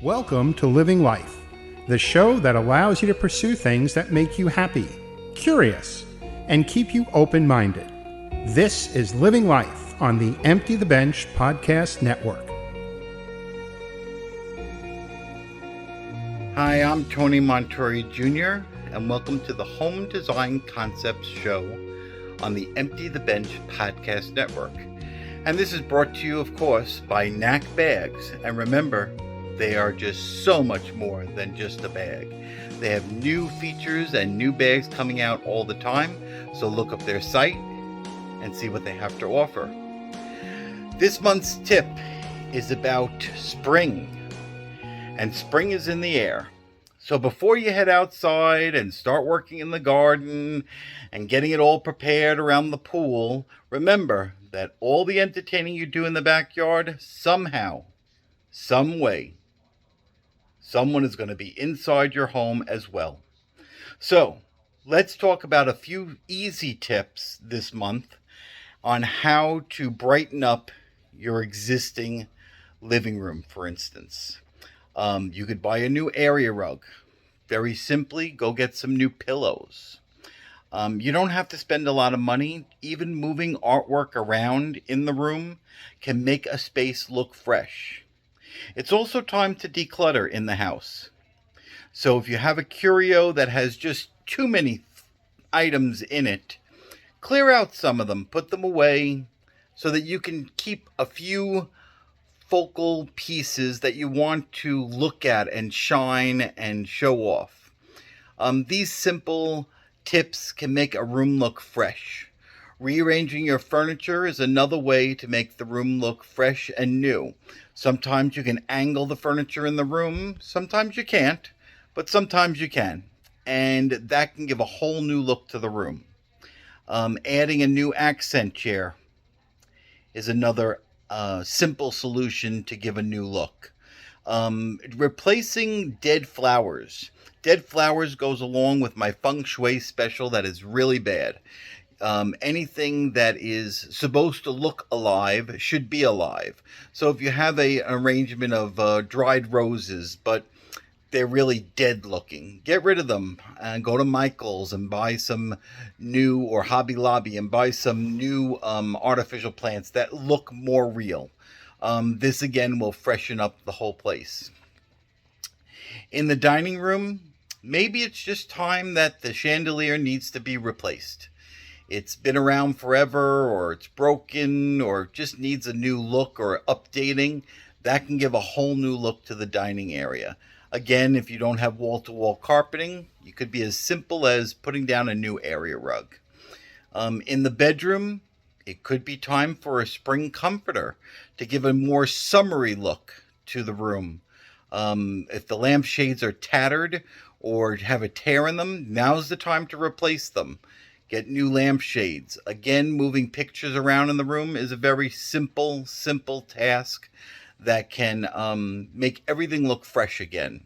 Welcome to Living Life, the show that allows you to pursue things that make you happy, curious, and keep you open-minded. This is Living Life on the Empty the Bench Podcast Network. Hi, I'm Tony Montuori Jr., and welcome to the Home Design Concepts Show on the Empty the Bench Podcast Network. And this is brought to you, of course, by Knack Bags. And remember, they are just so much more than just a bag. They have new features and new bags coming out all the time, so look up their site and see what they have to offer. This month's tip is about spring, and spring is in the air. So before you head outside and start working in the garden and getting it all prepared around the pool, remember that all the entertaining you do in the backyard, somehow, some way, someone is going to be inside your home as well. So let's talk about a few easy tips this month on how to brighten up your existing living room, for instance. You could buy a new area rug. Very simply, go get some new pillows. You don't have to spend a lot of money. Even moving artwork around in the room can make a space look fresh. It's also time to declutter in the house. So if you have a curio that has just too many items in it, clear out some of them, put them away so that you can keep a few focal pieces that you want to look at and shine and show off. These simple tips can make a room look fresh. Rearranging your furniture is another way to make the room look fresh and new. Sometimes you can angle the furniture in the room, sometimes you can't, but sometimes you can. And that can give a whole new look to the room. Adding a new accent chair is another simple solution to give a new look. Replacing dead flowers. Dead flowers goes along with my feng shui special that is really bad. Anything that is supposed to look alive should be alive. So if you have an arrangement of dried roses, but they're really dead looking, get rid of them and go to Michael's and buy some new, or Hobby Lobby, and buy some new artificial plants that look more real. This again will freshen up the whole place. In the dining room, maybe it's just time that the chandelier needs to be replaced. It's been around forever, or it's broken, or just needs a new look or updating. That can give a whole new look to the dining area. Again, if you don't have wall-to-wall carpeting, you could be as simple as putting down a new area rug. In the bedroom, it could be time for a spring comforter to give a more summery look to the room. If the lampshades are tattered or have a tear in them, now's the time to replace them. Get new lampshades. Again, moving pictures around in the room is a very simple task that can make everything look fresh again.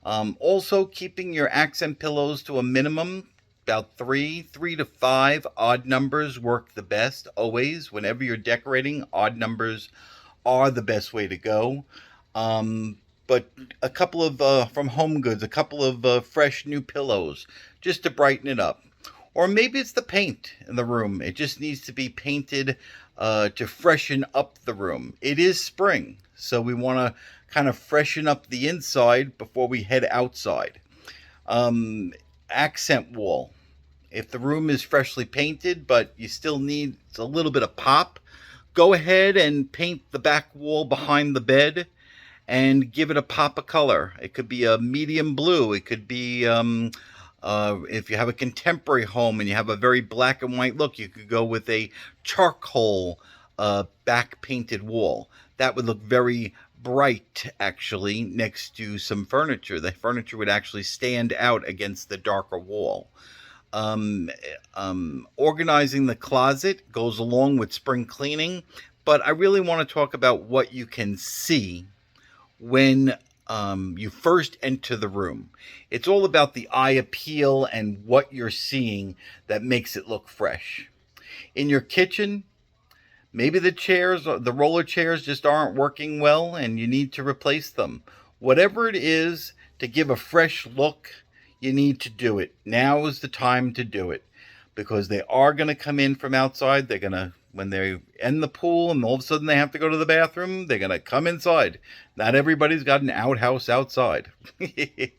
Also, keeping your accent pillows to a minimum, about three to five. Odd numbers work the best. Always, whenever you're decorating, odd numbers are the best way to go. But a couple of, from Home Goods, a couple of fresh new pillows just to brighten it up. Or maybe it's the paint in the room. It just needs to be painted to freshen up the room. It is spring, so we want to kind of freshen up the inside before we head outside. Accent wall. If the room is freshly painted, but you still need a little bit of pop, go ahead and paint the back wall behind the bed and give it a pop of color. It could be a medium blue. It could be... if you have a contemporary home and you have a very black and white look, you could go with a charcoal back painted wall. That would look very bright, actually, next to some furniture. The furniture would actually stand out against the darker wall. Organizing the closet goes along with spring cleaning, but I really want to talk about what you can see when you first enter the room. It's all about the eye appeal and what you're seeing that makes it look fresh. In your kitchen, maybe the roller chairs just aren't working well and you need to replace them. Whatever it is to give a fresh look, you need to do it. Now is the time to do it, because they are going to come in from outside. They're going to, when they end the pool and all of a sudden they have to go to the bathroom, they're going to come inside. Not everybody's got an outhouse outside. The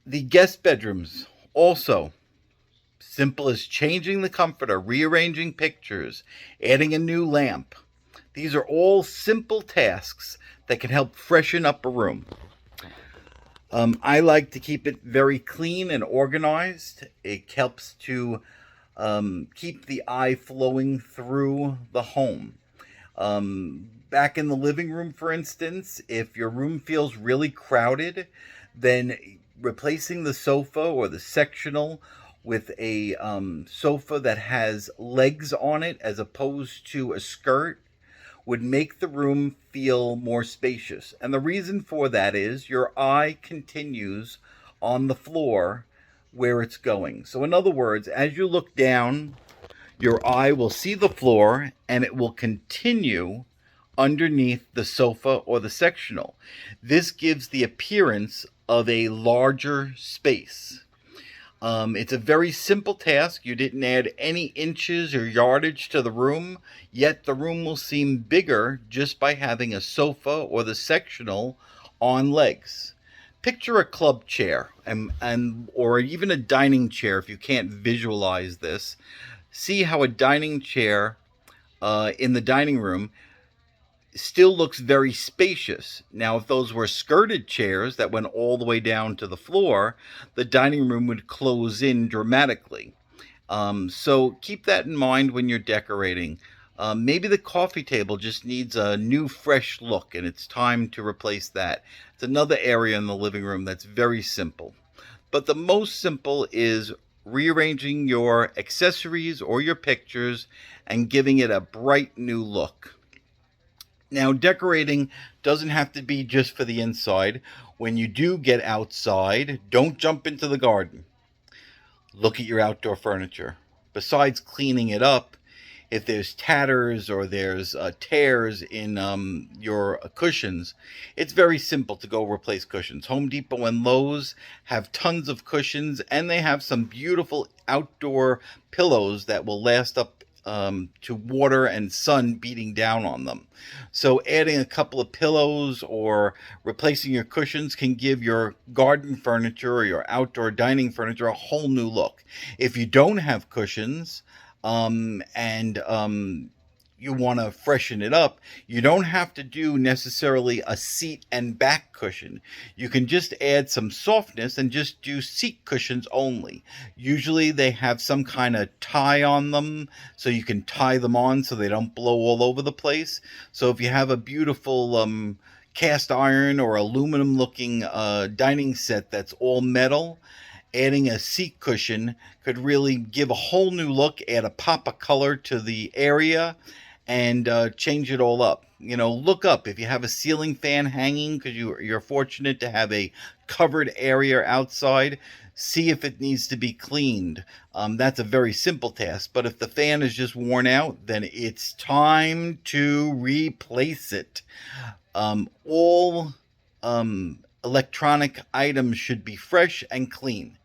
guest bedrooms also. Simple as changing the comforter, rearranging pictures, adding a new lamp. These are all simple tasks that can help freshen up a room. I like to keep it very clean and organized. It helps to keep the eye flowing through the home. Back in the living room, for instance, if your room feels really crowded, then replacing the sofa or the sectional with a sofa that has legs on it as opposed to a skirt would make the room feel more spacious. And the reason for that is your eye continues on the floor where it's going. So in other words, as you look down, your eye will see the floor and it will continue underneath the sofa or the sectional. This gives the appearance of a larger space. It's a very simple task. You didn't add any inches or yardage to the room, yet the room will seem bigger just by having a sofa or the sectional on legs. Picture a club chair or even a dining chair if you can't visualize this. See how a dining chair in the dining room still looks very spacious. Now, if those were skirted chairs that went all the way down to the floor, the dining room would close in dramatically. So keep that in mind when you're decorating. Maybe the coffee table just needs a new, fresh look, and it's time to replace that. It's another area in the living room that's very simple. But the most simple is rearranging your accessories or your pictures and giving it a bright new look. Now, decorating doesn't have to be just for the inside. When you do get outside, don't jump into the garden. Look at your outdoor furniture. Besides cleaning it up, if there's tatters or there's tears in your cushions, it's very simple to go replace cushions. Home Depot and Lowe's have tons of cushions, and they have some beautiful outdoor pillows that will last up to water and sun beating down on them. So adding a couple of pillows or replacing your cushions can give your garden furniture or your outdoor dining furniture a whole new look. If you don't have cushions and you want to freshen it up, you don't have to do necessarily a seat and back cushion. You can just add some softness and just do seat cushions only. Usually they have some kind of tie on them, so you can tie them on so they don't blow all over the place. So if you have a beautiful cast iron or aluminum looking dining set that's all metal, adding a seat cushion could really give a whole new look, add a pop of color to the area, and change it all up. You know, look up if you have a ceiling fan hanging because you're fortunate to have a covered area outside. See if it needs to be cleaned. That's a very simple task. But if the fan is just worn out, then it's time to replace it. All electronic items should be fresh and clean.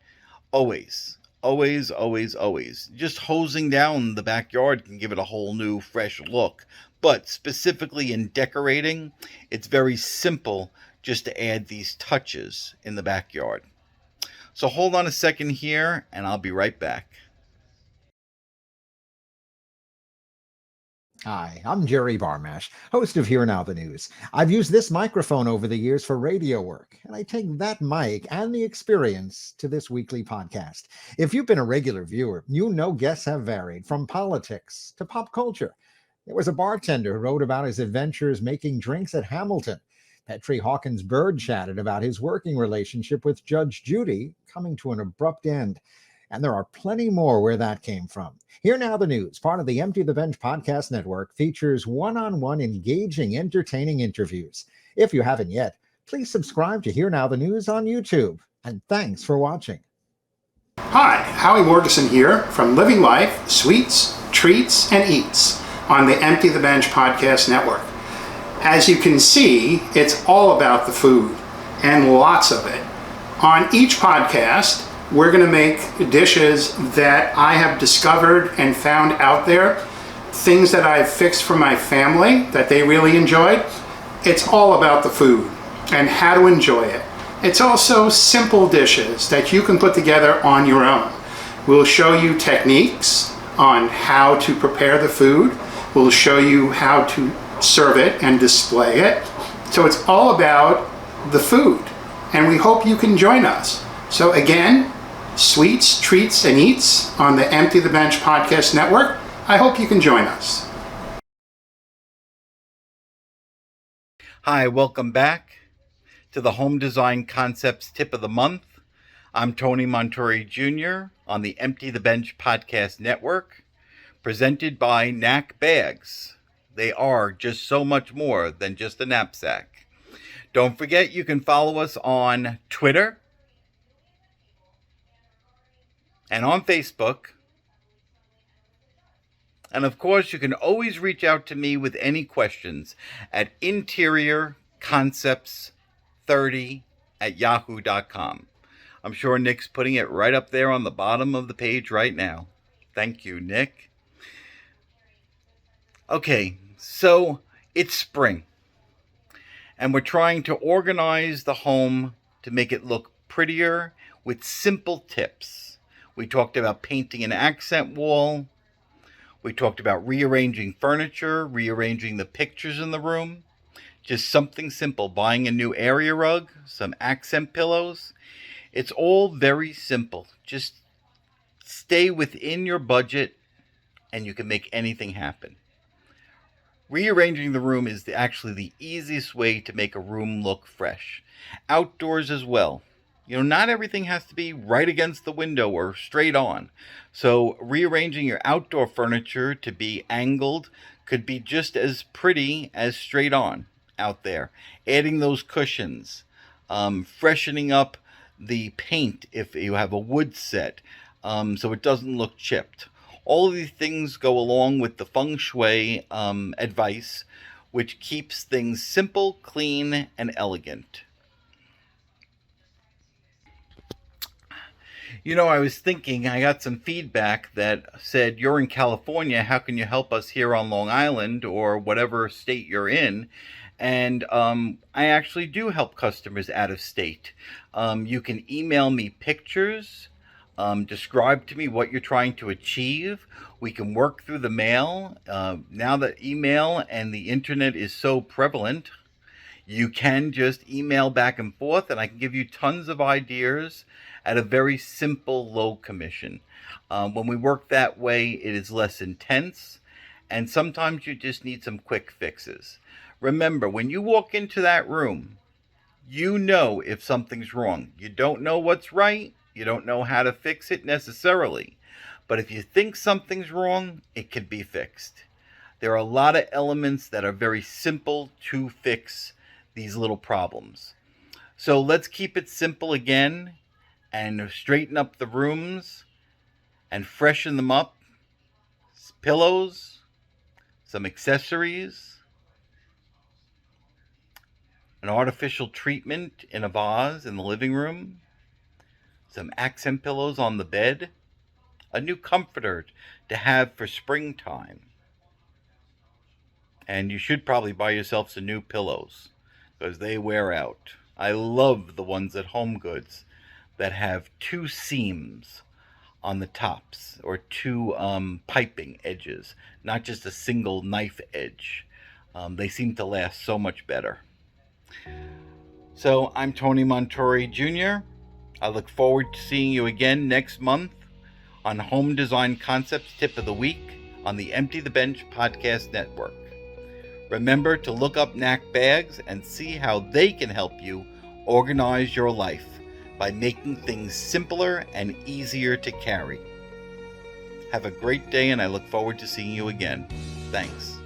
Always. Always, always, always. Just hosing down the backyard can give it a whole new, fresh look. But specifically in decorating, it's very simple just to add these touches in the backyard. So hold on a second here, and I'll be right back. Hi, I'm Jerry Barmash, host of Here Now the News. I've used this microphone over the years for radio work, and I take that mic and the experience to this weekly podcast. If you've been a regular viewer, you know guests have varied from politics to pop culture. There was a bartender who wrote about his adventures making drinks at Hamilton. Petrie Hawkins Bird chatted about his working relationship with Judge Judy coming to an abrupt end. And there are plenty more where that came from. Here Now the News, part of the Empty the Bench podcast network, features one-on-one engaging, entertaining interviews. If you haven't yet, please subscribe to Here Now the News on YouTube. And thanks for watching. Hi, Howie Morgeson here from Living Life, Sweets, Treats, and Eats on the Empty the Bench podcast network. As you can see, it's all about the food, and lots of it. On each podcast, we're going to make dishes that I have discovered and found out there, things that I've fixed for my family that they really enjoyed. It's all about the food and how to enjoy it. It's also simple dishes that you can put together on your own. We'll show you techniques on how to prepare the food. We'll show you how to serve it and display it. So it's all about the food, and we hope you can join us. So again, sweets, treats, and eats on the Empty the Bench Podcast Network. I hope you can join us. Hi, welcome back to the Home Design Concepts Tip of the Month. I'm Tony Montuori Jr. on the Empty the Bench Podcast Network, presented by Knack Bags. They are just so much more than just a knapsack. Don't forget, you can follow us on Twitter and on Facebook. And of course, you can always reach out to me with any questions at interiorconcepts30@yahoo.com. I'm sure Nick's putting it right up there on the bottom of the page right now. Thank you, Nick. Okay, so it's spring, and we're trying to organize the home to make it look prettier with simple tips. We talked about painting an accent wall. We talked about rearranging furniture, rearranging the pictures in the room. Just something simple, buying a new area rug, some accent pillows. It's all very simple. Just stay within your budget and you can make anything happen. Rearranging the room is actually the easiest way to make a room look fresh. Outdoors as well. Not everything has to be right against the window or straight on. So rearranging your outdoor furniture to be angled could be just as pretty as straight on out there. Adding those cushions, freshening up the paint if you have a wood set, so it doesn't look chipped. All of these things go along with the feng shui advice, which keeps things simple, clean, and elegant. I was thinking, I got some feedback that said, you're in California, how can you help us here on Long Island or whatever state you're in? And I actually do help customers out of state. You can email me pictures. Describe to me what you're trying to achieve. We can work through the mail. Now that email and the internet is so prevalent, you can just email back and forth, and I can give you tons of ideas at a very simple, low commission. When we work that way, it is less intense, and sometimes you just need some quick fixes. Remember, when you walk into that room, you know if something's wrong. You don't know what's right. You don't know how to fix it necessarily. But if you think something's wrong, it can be fixed. There are a lot of elements that are very simple to fix these little problems. So let's keep it simple again and straighten up the rooms and freshen them up. Pillows, some accessories, an artificial treatment in a vase in the living room, some accent pillows on the bed, a new comforter to have for springtime. And you should probably buy yourself some new pillows because they wear out. I love the ones at Home Goods that have two seams on the tops or two piping edges, not just a single knife edge. They seem to last so much better. So I'm Tony Montuori Jr. I look forward to seeing you again next month on Home Design Concepts Tip of the Week on the Empty the Bench Podcast Network. Remember to look up Knack Bags and see how they can help you organize your life by making things simpler and easier to carry. Have a great day, and I look forward to seeing you again. Thanks.